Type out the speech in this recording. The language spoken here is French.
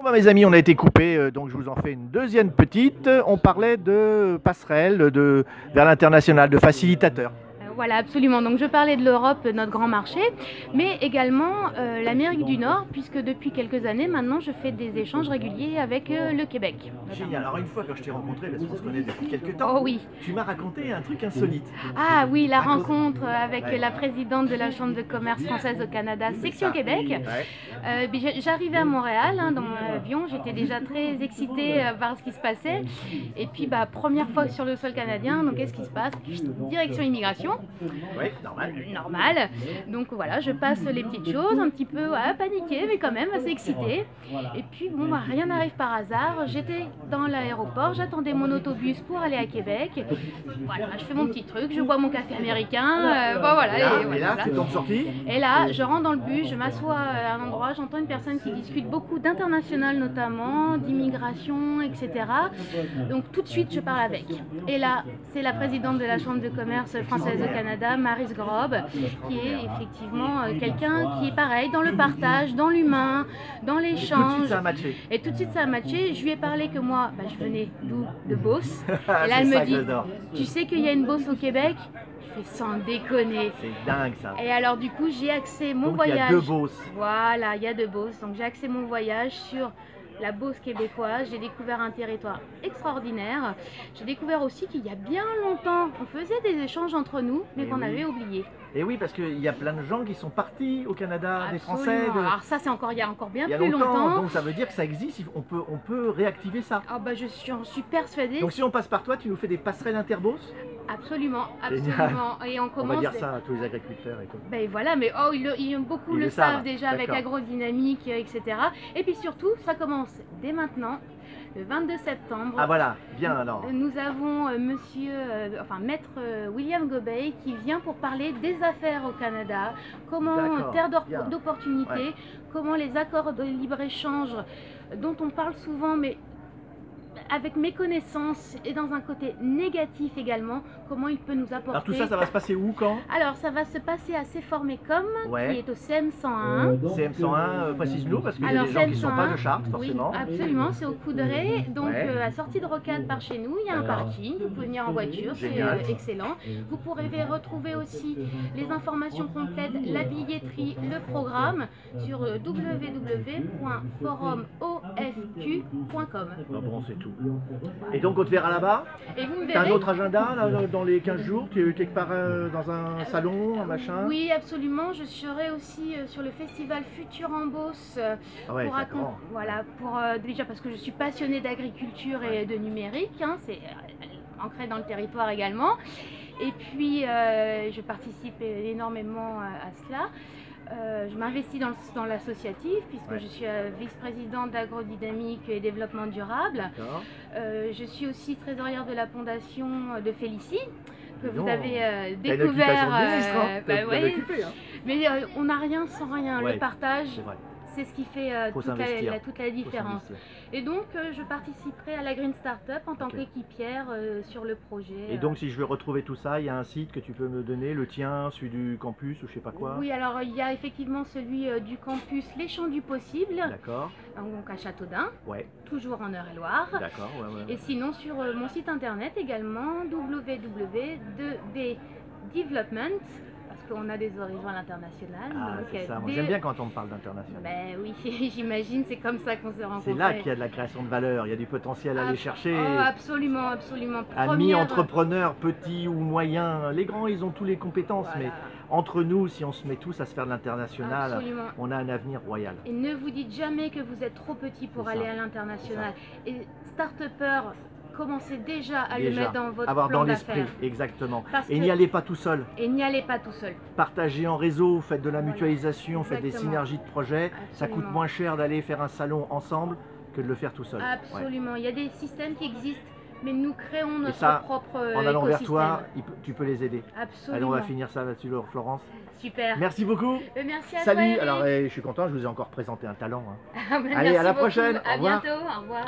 Bon, bah, mes amis, on a été coupés, donc je vous en fais une deuxième petite. On parlait de passerelle, vers l'international, de facilitateur. Voilà, absolument. Donc je parlais de l'Europe, notre grand marché, mais également l'Amérique du Nord, puisque depuis quelques années maintenant, je fais des échanges réguliers avec le Québec. Génial. Alors une fois que je t'ai rencontré, parce qu'on se connaît depuis quelques temps, Oh oui. tu m'as raconté un truc insolite. Ah oui, la Raconte. rencontre avec Ouais. la présidente de la Chambre de commerce française au Canada, section ça. Québec. Ouais. J'arrivais à Montréal dans mon avion, j'étais déjà très excitée par ce qui se passait. Et puis première fois sur le sol canadien, donc qu'est-ce qui se passe? Direction immigration. Oui, normal. Normal. Donc voilà, je passe les petites choses, un petit peu paniquée, mais quand même assez excitée. Et puis bon, rien n'arrive par hasard. J'étais dans l'aéroport, j'attendais mon autobus pour aller à Québec. Voilà, je fais mon petit truc, je bois mon café américain. Voilà. Et là, c'est donc sorti. Et là, je rentre dans le bus, je m'assois à un endroit, j'entends une personne qui discute beaucoup d'international notamment, d'immigration, etc. Donc tout de suite, je parle avec. Et là, c'est la présidente de la Chambre de commerce française au Canada, Maryse Grob, qui est effectivement quelqu'un qui est pareil dans le partage, dans l'humain, dans Et tout de l'échange. suite, ça a matché. Et tout de suite ça a matché. Je lui ai parlé que moi, je venais d'où? De Beauce. Et là C'est elle me ça que dit, j'adore. tu sais qu'il y a une Beauce au Québec? Je fais sans déconner. C'est dingue ça. Et alors du coup j'ai axé mon Donc voyage. il y a deux Beauces. Voilà, il y a deux Beauces. Donc j'ai axé mon voyage sur la Beauce québécoise. J'ai découvert un territoire extraordinaire. J'ai découvert aussi qu'il y a bien longtemps, on faisait des échanges entre nous, mais qu'on avait oublié. Et oui, parce qu'il y a plein de gens qui sont partis au Canada, des Français. Absolument. Alors ça, c'est il y a encore bien Il y a plus longtemps. donc ça veut dire que ça existe, on peut réactiver ça. Ah j'en suis persuadée. Donc si on passe par toi, tu nous fais des passerelles interbosses? Absolument, Génial. absolument. Et on On commence. va dire ça à tous les agriculteurs et tout. Ben voilà, mais ils beaucoup Ils le le savent savent, déjà avec d'accord. agrodynamique, etc. Et puis surtout, ça commence dès maintenant, le 22 septembre. Ah voilà, bien alors. Nous avons maître William Gobey qui vient pour parler des affaires au Canada, comment D'accord, terre bien. d'opportunités, Ouais. comment les accords de libre-échange dont on parle souvent, mais avec méconnaissance et dans un côté négatif également, comment il peut nous apporter. Alors tout ça, ça va se passer où, quand? Alors ça va se passer à CFormecom, Ouais. qui est au CM 101. CM101, précise-nous, parce qu'il y a Alors, des gens qui ne sont pas CM101, de Chartres, forcément. Oui, absolument, c'est au Coudray. Donc Ouais. à sortie de Rocade par chez nous, il y a un parking, vous pouvez venir en voiture, c'est Génial. excellent. Vous pourrez retrouver aussi les informations complètes, la billetterie, le programme sur www.forumofq.com. Ah bon, c'est tout. Et donc on te verra là-bas? Et vous me T'as un verrez. autre agenda là, dans les 15 jours? Tu es quelque part dans un salon, un machin? Oui, absolument. Je serai aussi sur le festival Futur en Beauce Ah ouais, pour c'est grand. voilà, déjà parce que je suis passionnée d'agriculture et de numérique, c'est ancré dans le territoire également. Et puis je participe énormément à cela. Je m'investis dans l'associatif puisque je suis vice-présidente d'agrodynamique et développement durable. Je suis aussi trésorière de la fondation de Félicie que vous avez découvert. Mais on n'a rien sans rien. Ouais, le partage, c'est vrai. c'est ce qui fait toute la différence. Et donc je participerai à la Green Startup en tant qu'équipière sur le projet. Et donc si je veux retrouver tout ça, il y a un site que tu peux me donner, le tien, celui du campus ou je sais pas quoi? Oui, alors il y a effectivement celui du campus Les Champs du Possible, D'accord. donc à Châteaudun, Ouais. toujours en Eure-et-Loire. D'accord, ouais. Et sinon sur mon site internet également, www.2bdevelopment, parce qu'on a des horizons à l'international. Ah, donc, c'est ça. Moi, j'aime bien quand on me parle d'international. Ben oui, j'imagine, c'est comme ça qu'on s'est rencontrés. C'est là qu'il y a de la création de valeur, il y a du potentiel à aller chercher. Oh, absolument, absolument. Amis entrepreneurs, petits ou moyens, les grands, ils ont toutes les compétences, Voilà. mais entre nous, si on se met tous à se faire de l'international, Absolument. on a un avenir royal. Et ne vous dites jamais que vous êtes trop petit pour aller à l'international. Et start-upers, commencez déjà à le mettre dans votre avoir plan dans l'esprit, d'affaires. exactement. Parce Et que- n'y allez pas tout seul. Et n'y allez pas tout seul. Partagez en réseau, faites de la mutualisation, faites des Exactement. synergies de projets. Ça coûte Absolument. moins cher d'aller faire un salon ensemble que de le faire tout seul. Ouais. Absolument. Il y a des systèmes qui existent, mais nous créons Et notre ça, propre en allant vers écosystème. toi, tu peux les aider. Absolument. Allez, on va finir ça là-dessus, Florence. Super. Merci beaucoup. Merci à toi, Salut. Eric. Alors, je suis content, je vous ai encore présenté un talent. Ah ben, Allez, merci à la beaucoup. prochaine. Au À revoir. bientôt. Au revoir.